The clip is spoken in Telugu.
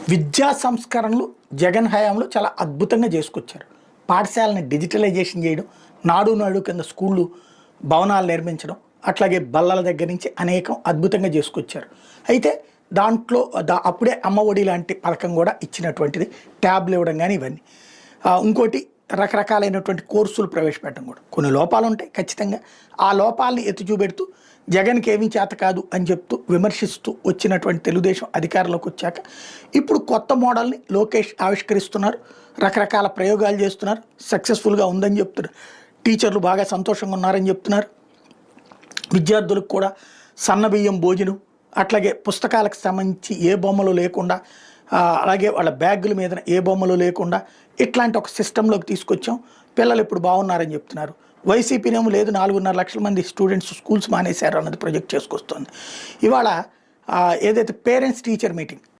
విద్యా సంస్కరణలు జగన్ హయాంలో చాలా అద్భుతంగా చేసుకొచ్చారు. పాఠశాలని డిజిటలైజేషన్ చేయడం, నాడు నాడు కింద స్కూళ్ళు భవనాలు నిర్మించడం, అట్లాగే బల్లల దగ్గర నుంచి అనేకం అద్భుతంగా చేసుకొచ్చారు. అయితే దాంట్లో అప్పుడే అమ్మఒడి లాంటి పథకం కూడా ఇచ్చినటువంటిది, ట్యాబ్లు ఇవ్వడం కానీ ఇవన్నీ. ఇంకోటి రకరకాలైనటువంటి కోర్సులు ప్రవేశపెట్టడం కూడా. కొన్ని లోపాలు ఉంటాయి ఖచ్చితంగా. ఆ లోపాలని ఎత్తి చూపెడుతూ జగన్కి ఏమీ చేత కాదు అని చెప్తూ విమర్శిస్తూ వచ్చినటువంటి తెలుగుదేశం అధికారంలోకి వచ్చాక ఇప్పుడు కొత్త మోడల్ని లోకేష్ ఆవిష్కరిస్తున్నారు. రకరకాల ప్రయోగాలు చేస్తున్నారు. సక్సెస్ఫుల్గా ఉందని చెప్తున్నారు. టీచర్లు బాగా సంతోషంగా ఉన్నారని చెప్తున్నారు. విద్యార్థులకు కూడా సన్నబియ్యం భోజనం, అట్లాగే పుస్తకాలకు సంబంధించి ఏ బొమ్మలు లేకుండా, అలాగే వాళ్ళ బ్యాగుల మీద ఏ బొమ్మలు లేకుండా ఇట్లాంటి ఒక సిస్టంలోకి తీసుకొచ్చాం. పిల్లలు ఇప్పుడు బాగున్నారని చెప్తున్నారు. వైసీపీనేమో లేదు 4.5 లక్షల మంది స్టూడెంట్స్ స్కూల్స్ మానేశారు అన్నది ప్రొజెక్ట్ చేసుకొస్తుంది. ఇవాళ ఏదైతే పేరెంట్స్ టీచర్ మీటింగ్